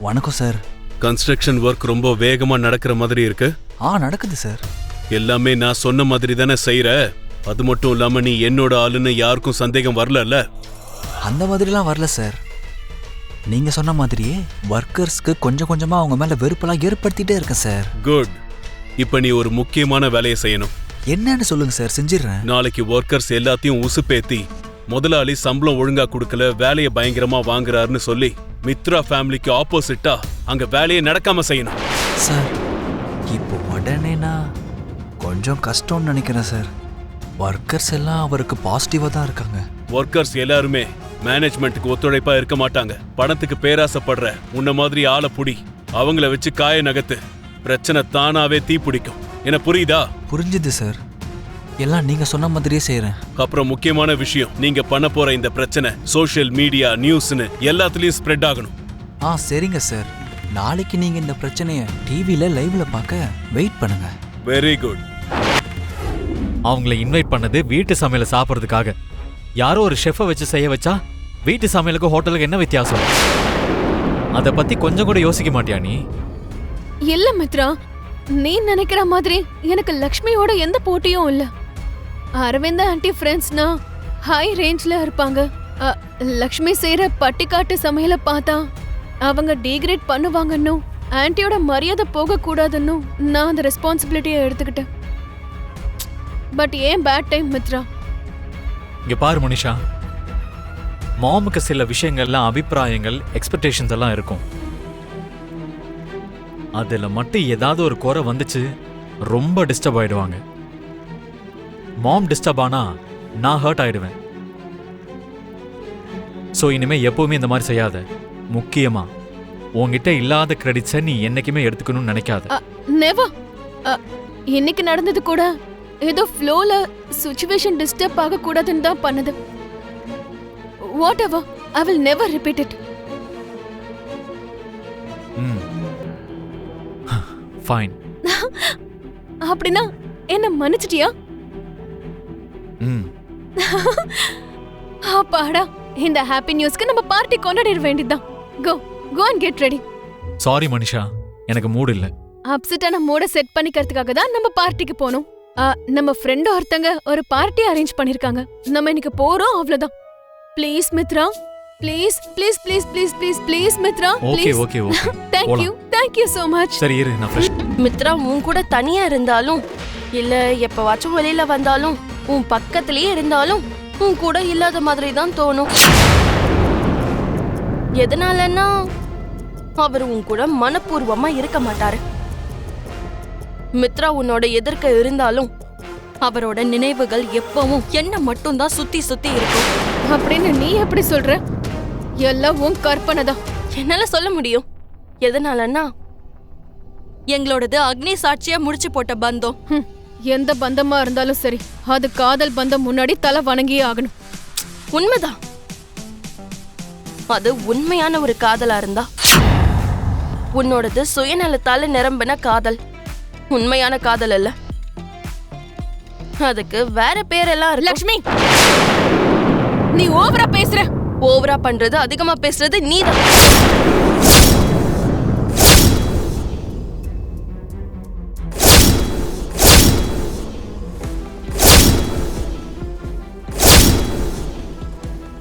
வணக்கம் sir. Construction work ரொம்ப வேகமா நடக்கிற மாதிரி இருக்கு. நடக்குது சார். எல்லாமே நான் சொன்ன மாதிரி தானே செய்யற. அது மட்டும் இல்லாம நீ என்னோட ஆளுன்னு யாருக்கும் சந்தேகம் வரல? அந்த மாதிரிலாம் வரல சார். நீங்க சொன்ன மாதிரியே ஒர்க்கர்ஸ்க்கு கொஞ்சம் கொஞ்சமா அவங்க மேல வெறுப்பெல்லாம் ஏற்படுத்திட்டே இருக்கேன் சார். குட். இப்ப நீ ஒரு முக்கியமான வேலையை செய்யணும். என்னன்னு சொல்லுங்க சார், செஞ்சிடறேன். நாளைக்கு ஒர்க்கர்ஸ் எல்லாத்தையும் உசுப்பேத்தி முதலாளி சம்பளம் ஒழுங்கா கொடுக்கல, வேலையை பயங்கரமா வாங்குறாருன்னு சொல்லி மித்ரா ஃபேமிலிக்கு ஆப்போசிட்டா அங்க வேலையை நடக்காம செய்யணும். சார் இப்போ உடனேனா கொஞ்சம் கஷ்டம்னு நினைக்கிறேன் சார். ஒர்க்கர்ஸ் எல்லாம் அவருக்கு பாசிட்டிவா தான் இருக்காங்க. ஒர்க்கர்ஸ் எல்லாருமே மேனேஜ்மெண்ட்டுக்கு ஒத்துழைப்பா இருக்க மாட்டாங்க. பணத்துக்கு பேராசைப்படுற உன்ன மாதிரி ஆளை புடி, அவங்கள வச்சு காய நகத்து, பிரச்சனை தானாவே தீ பிடிக்கும். என்ன புரியுதா? புரிஞ்சுது சார். எல்லாம் நீங்க சொன்ன மாதிரியே செய்யறேன். அப்புறம் முக்கியமான விஷயம், நீங்க பண்ண போற இந்த பிரச்சனை சோஷியல் மீடியா, நியூஸ்னு எல்லாத்துலயும் ஸ்ப்ரெட் ஆகணும். சரிங்க சார். நாளைக்கு நீங்க இந்த பிரச்சனையை டிவில லைவ்ல பார்க்க வெயிட் பண்ணுங்க. Very good. அவங்கள இன்வைட் பண்ணது வீட்டு சமையல சாப்பிட்றதுக்காக. யாரோ ஒரு ஷெஃபை வச்சு செய்ய வச்சா வீட்டு சமையலுக்கு ஹோட்டலுக்கு என்ன வித்தியாசம்? அதை பத்தி கொஞ்சம் கூட யோசிக்க மாட்டியா நீ? இல்ல மித்ரா, நீ நினைக்கிற மாதிரி எனக்கு லக்ஷ்மியோட எந்த போட்டியும் இல்ல. அரவிந்த் ஆன்டி ஃப்ரெண்ட்ஸ்னா ஹை ரேஞ்ச்ல இருப்பாங்க. லக்ஷ்மி செய்யற பட்டிக்காட்டு சமையல பார்த்தா அவங்க டீக்ரேட் பண்ணுவாங்கன்னு, ஆன்டியோட மரியாதை போக கூடாதுன்னு நான் அந்த ரெஸ்பான்சிபிலிட்டியை எடுத்துக்கிட்டேன். பட் ஏன் பேட் டைம் மித்ரா? இங்க பாரு மனிஷா, மாமுக்கு சில விஷயங்கள்லாம் அபிப்பிராயங்கள், எக்ஸ்பெக்டேஷன்ஸ் எல்லாம் இருக்கும். அதுல மட்டும் ஏதாவது ஒரு குறை வந்துச்சு ரொம்ப டிஸ்டர்ப் ஆயிடுவாங்க. மாம் டிஸ்டர்ப் ஆனா நான் ஹர்ட் ஆயிடுவேன். சோ இனிமே எப்பவுமே இந்த மாதிரி செய்யாத. முக்கியமா உன்கிட்ட இல்லாத கிரெடிட்ஸை நீ என்னைக்குமே எடுத்துக்கணும்னு நினைக்காத. நெவர். இன்னைக்கு நடந்தது கூட ஏதோ ஃப்ளோல சிச்சுவேஷன் டிஸ்டர்ப் ஆக கூடாதுன்னு தான் பண்ணது. What ever, I will never repeat it. Fine. அப்படினா என்ன மன்னிச்சிட்டியா? அப்பாடா, இந்த ஹாப்பி நியூஸ்க்கு நம்ம பார்ட்டி கொண்டாடிட வேண்டியதுதான். Go go and get ready. Sorry Manisha, எனக்கு மூட் இல்ல. அப்செட்டான மூட செட் பண்ணிக்கிறதுக்காக தான் நம்ம பார்ட்டிக்கு போனோம். நம்ம ஃப்ரெண்ட் ஒருத்தங்க ஒரு பார்ட்டி அரேஞ்ச் பண்ணிருக்காங்க. நம்ம இன்னைக்கு போறோம், அவ்வளவுதான். Please Mithra, please please please please please please Mithra, please. Okay okay okay. Thank you so much. சரி இரு, நான் ஃப்ரெஷ். மித்ரா உன் கூட தனியா இருந்தாலும் இல்ல எப்பவாச்சும் வெளியில வந்தாலும் உன் பக்கத்திலேயே இருந்தாலும் உன் கூட இல்லாத மாதிரி தான் தோணும். எதனாலன்னா அவர் உன் கூட மனப்பூர்வமா இருக்க மாட்டாரு. மித்ரா உன்னோட எதிர்க்க இருந்தாலும் அவரோட நினைவுகள் எப்பவும் என்ன மட்டும் தான் சுத்தி சுத்தி இருக்கும். அப்படின்னு நீ எப்படி சொல்ற? எல்லாம் உன் கற்பனை தான். என்னால சொல்ல முடியும். எதனாலன்னா எங்களோடது அக்னி சாட்சியா முடிச்சு போட்ட பந்தம். எந்த பந்தமா இருந்தாலும் சரி, அது காதல் பந்தம் முன்னாடி தலை வணங்கியே ஆகணும். உண்மைதான். அது உண்மையான ஒரு காதலா இருந்தா, உன்னோடது சுயநலத்தால நிரம்பின காதல், உண்மையான காதல் அல்ல. அதுக்கு வேற பேரெல்லாம் இருக்கு. லக்ஷ்மி, நீ ஓவரா பேசுற. ஓவரா பண்றது, அதிகமா பேசுறது நீதான்.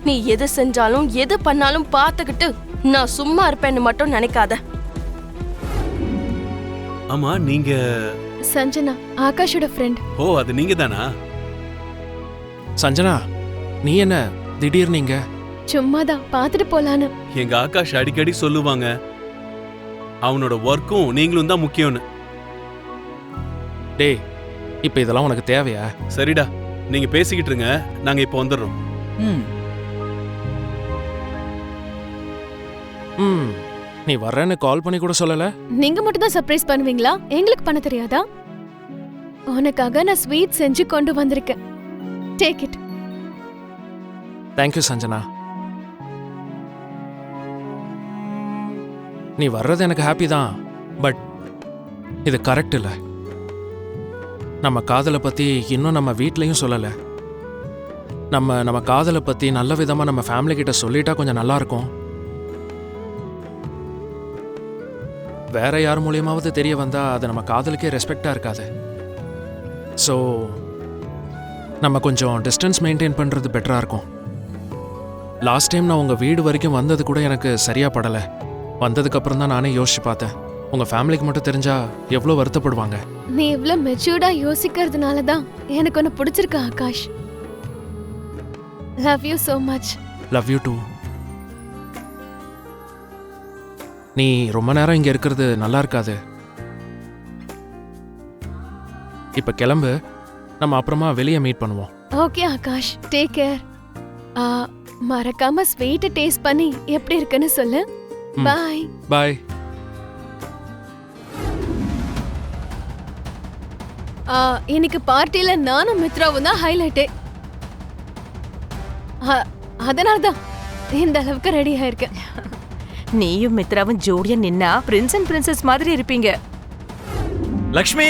நீ எது செஞ்சாலும் எது பண்ணாலும் பார்த்துக்கிட்டு நான் சும்மா இருப்பேன்னு மட்டும் நினைக்காத. ஆமா, நீங்க சஞ்சனா, ஆகாஷோட ஃப்ரெண்ட். ஓ, அது நீங்க தானா? சஞ்சனா, நீ என்ன திடீர்னு நீங்க? சும்மாதான் பார்த்துட்டு போலான்னு. எங்க ஆகாஷ் அடிக்கடி சொல்லுவாங்க அவனோட ஒர்க்கும் நீங்களும் தான் முக்கியம்னு. டேய், இப்ப இதெல்லாம் உனக்கு தேவையா? சரிடா, நீங்க பேசிக்கிட்டு இருங்க, நாங்க இப்ப வந்துடுறோம். நீ வர்றேன்னு கால் பண்ணி கூட சொல்லல. நீங்க மட்டும் தான் சர்ப்ரைஸ் பண்ணுவீங்களா? எங்களுக்கு பண்ண தெரியாதா? உனக்காக நான் ஸ்வீட் செஞ்சு கொண்டு வந்திருக்கேன். Take it. தேங்க்யூ சஞ்சனா. நீ வர்றது எனக்கு ஹாப்பி தான், பட் இது கரெக்ட் இல்லை. நம்ம காதலை பத்தி இன்னும் நம்ம வீட்லயும் சொல்லல. நம்ம காதலை பத்தி நல்ல விதமா நம்ம ஃபேமிலி கிட்ட சொல்லிட்டா கொஞ்சம் நல்லா இருக்கும். வேற யார் மூலியமாவது தெரிய வந்தா அது நம்ம காதலுக்கே ரெஸ்பெக்டா இருக்காது. ஸோ நம்ம கொஞ்சம் டிஸ்டன்ஸ் மெயின்டைன் பண்றது பெட்டரா இருக்கும். லாஸ்ட் டைம் நான் உங்க வீடு வரைக்கும் வந்தது கூட எனக்கு சரியா படலை. வந்ததுக்கு அப்புறம் தான் நானே யோசிச்சு பார்த்தேன், உங்க ஃபேமிலிக்கு மட்டும் தெரிஞ்சா எவ்வளோ வருத்தப்படுவாங்க. நீ இவ்ளோ மெச்சூர்டா யோசிக்கிறதுனால தான் எனக்கு உன்னை பிடிச்சிருக்கு ஆகாஷ். லவ் யூ so மச். Love you too. நீ ரொம்ப நேரம் இங்க இருக்கிறது நல்லா இருக்காது. இப்ப கிளம்பு, நம்ம அப்புறமா வெளியே மீட் பண்ணுவோம். Okay Akash, take care. மறக்காம ஸ்வீட் டேஸ்ட் பண்ணி எப்படி இருக்குன்னு சொல்லு. ம். பாய். பாய். இன்னைக்கு பார்ட்டில நானும் மித்ராவும் தான் ஹைலைட்டே. அதனால தான் இந்த அளவுக்கு ரெடி ஆயிருக்கேன். நீயும் மித்ராவும் ஜோடியா நின்னா பிரின்ஸ் அண்ட் பிரின்சஸ் மாதிரி இருப்பீங்க. லக்ஷ்மி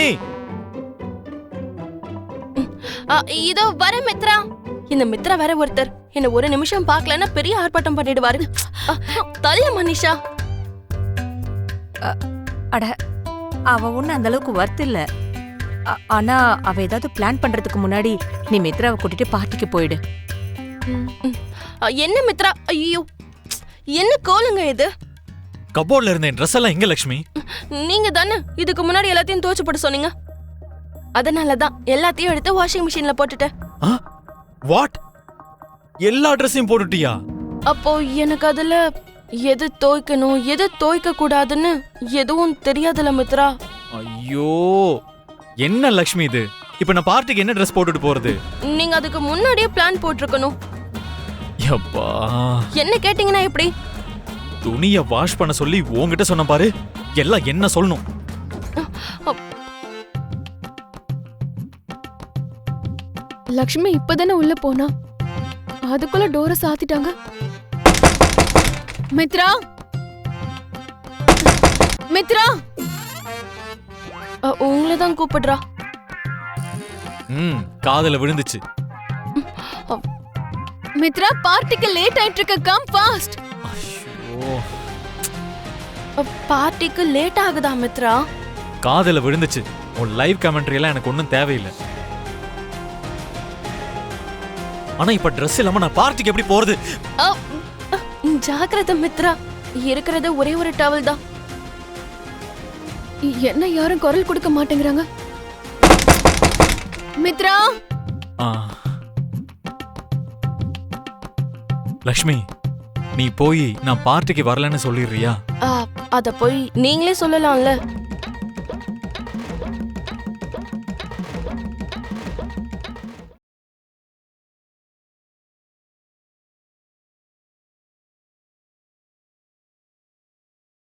இதோ வர மித்ரா. இந்த மித்ரா வேற ஒருத்தர் என்ன ஒரு நிமிஷம் பார்க்கலன்னா பெரிய ஆர்ப்பாட்டம் பண்ணிடுவாரு. தள்ள மனிஷா. அட, அவ ஒண்ணு அந்த அளவுக்கு வர்த்து இல்ல. ஆனா அவ ஏதாவது பிளான் பண்றதுக்கு முன்னாடி நீ மித்ராவை கூட்டிட்டு பார்ட்டிக்கு போயிடு. என்ன மித்ரா, ஐயோ என்ன கோலுங்க இது? கபோர்ட்ல இருந்த ட்ரெஸ் எல்லாம் எங்க லக்ஷ்மி? நீங்க தானே இதுக்கு முன்னாடி எல்லாத்தையும் துவைச்சு போட சொன்னீங்க. அதனாலதான் எல்லாத்தையும் எடுத்து வாஷிங் மிஷின்ல போட்டுட்டேன். வாட்? எல்லா ட்ரெஸ்ஸையும் போட்டுட்டியா? அப்போ எனக்கு அதுல எது துவைக்கணும் எது துவைக்க கூடாதுன்னு எதுவும் தெரியாதுல மித்ரா. ஐயோ, என்ன லக்ஷ்மி இது? இப்ப நான் பார்ட்டிக்கு என்ன ட்ரெஸ் போட்டுட்டு போறது? நீங்க அதுக்கு முன்னாடியே பிளான் போட்டிருக்கணும். யப்பா, என்ன கேட்டீங்கன்னா எப்படி? துணிய வாஷ் பண்ண சொல்லி உன்கிட்ட சொன்ன பாரு, எல்லாம் என்ன சொல்லணும். லக்ஷ்மி இப்பதானே உள்ள போனா, அதுக்குள்ள டோரை சாத்திட்டாங்க. மித்ரா, மித்ரா, உங்களை தான் கூப்பிடுறா. காதுல விழுந்துச்சு. மித்ரா, பார்ட்டிக்கு லேட் ஆயிட்டு இருக்கு, கம் ஃபாஸ்ட். ஐயோ, பார்ட்டிக்கு லேட் ஆகுதா மித்ரா? காதுல விழுந்துச்சு. உன் லைவ் கமெண்ட்ரி எல்லாம் எனக்கு ஒன்றும் தேவையில்லை. ஆனா இப்ப ட்ரெஸ் இல்லாம நான் பார்ட்டிக்கு எப்படி போறது? ஜாக்கிரதை மித்ரா, இருக்கிறது ஒரே ஒரு டவல் தான். என்ன யாரும் குரல் கொடுக்க மாட்டேங்கிறாங்க. மித்ரா, லக்ஷ்மி, நீ போய் நான் பார்ட்டிக்கு வரலன்னு சொல்லிடுறியா? அத போய் நீங்களே சொல்லலாம்ல.